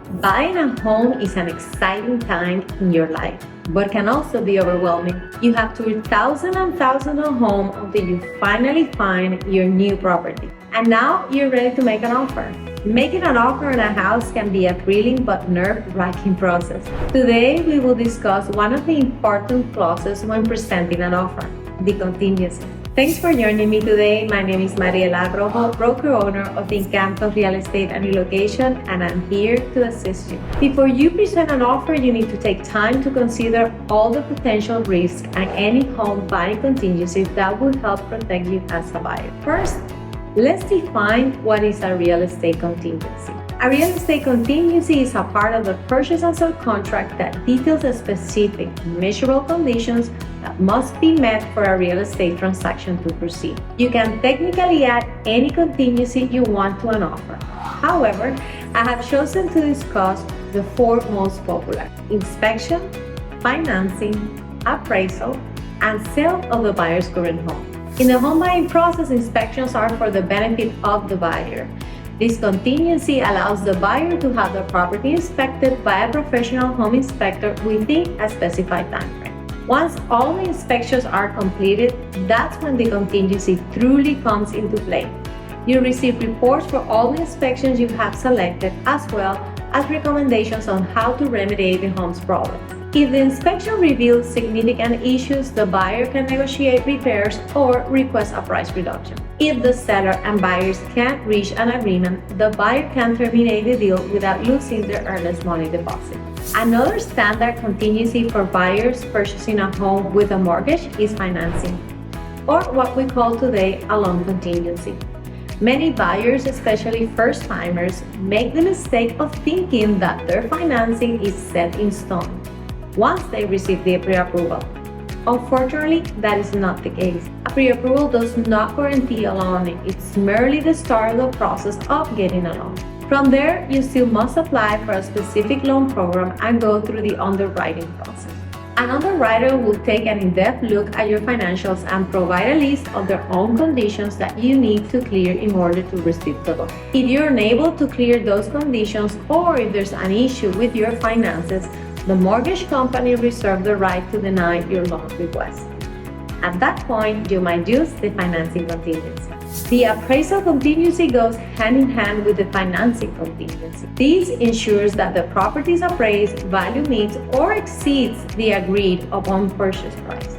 Buying a home is an exciting time in your life, but can also be overwhelming. You have to read thousands and thousands of homes until you finally find your new property. And now you're ready to make an offer. Making an offer on a house can be a thrilling but nerve-wracking process. Today, we will discuss one of the important clauses when presenting an offer, the contingency. Thanks for joining me today. My name is Mariela Rojo, broker owner of Incanto Real Estate and Relocation, and I'm here to assist you. Before you present an offer, you need to take time to consider all the potential risks and any home buying contingencies that will help protect you as a buyer. First, let's define what is a real estate contingency. A real estate contingency is a part of the purchase and sale contract that details the specific measurable conditions that must be met for a real estate transaction to proceed. You can technically add any contingency you want to an offer. However, I have chosen to discuss the four most popular: inspection, financing, appraisal, and sale of the buyer's current home. In the home buying process, inspections are for the benefit of the buyer. This contingency allows the buyer to have the property inspected by a professional home inspector within a specified time frame. Once all the inspections are completed, that's when the contingency truly comes into play. You receive reports for all the inspections you have selected, as well as recommendations on how to remedy the home's problems. If the inspection reveals significant issues, the buyer can negotiate repairs or request a price reduction. If the seller and buyers can't reach an agreement, the buyer can terminate the deal without losing their earnest money deposit. Another standard contingency for buyers purchasing a home with a mortgage is financing, or what we call today a loan contingency. Many buyers, especially first-timers, make the mistake of thinking that their financing is set in stone once they receive the pre-approval. Unfortunately, that is not the case. A pre-approval does not guarantee a loan. It's merely the start of the process of getting a loan. From there, you still must apply for a specific loan program and go through the underwriting process. An underwriter will take an in-depth look at your financials and provide a list of their own conditions that you need to clear in order to receive the loan. If you're unable to clear those conditions, or if there's an issue with your finances, the mortgage company reserves the right to deny your loan request. At that point, you might use the financing contingency. The appraisal contingency goes hand in hand with the financing contingency. This ensures that the property's appraised value meets or exceeds the agreed upon purchase price.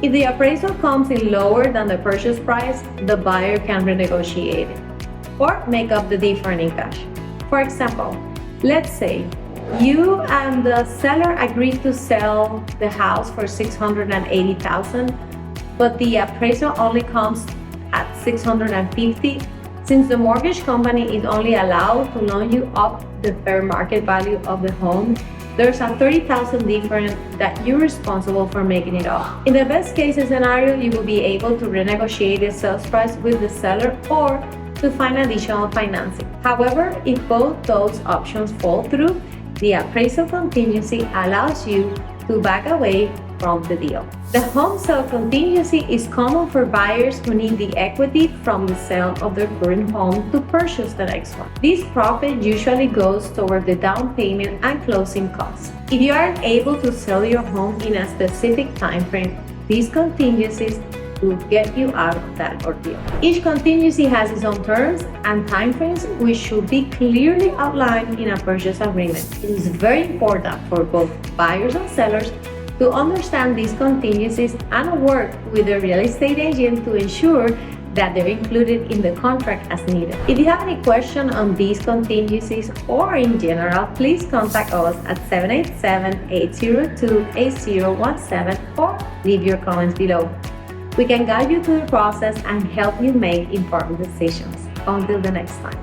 If the appraisal comes in lower than the purchase price, the buyer can renegotiate it or make up the difference in cash. For example, let's say you and the seller agreed to sell the house for $680,000, but the appraisal only comes at $650,000. Since the mortgage company is only allowed to loan you up the fair market value of the home, there's a $30,000 difference that you're responsible for making it up. In the best case scenario, you will be able to renegotiate the sales price with the seller or to find additional financing. However, if both those options fall through, the appraisal contingency allows you to back away from the deal. The home sale contingency is common for buyers who need the equity from the sale of their current home to purchase the next one. This profit usually goes toward the down payment and closing costs. If you aren't able to sell your home in a specific time frame, these contingencies will get you out of that ordeal. Each contingency has its own terms and timeframes, which should be clearly outlined in a purchase agreement. It is very important for both buyers and sellers to understand these contingencies and work with the real estate agent to ensure that they're included in the contract as needed. If you have any question on these contingencies or in general, please contact us at 787-802-8017 or leave your comments below. We can guide you through the process and help you make informed decisions. Until the next time.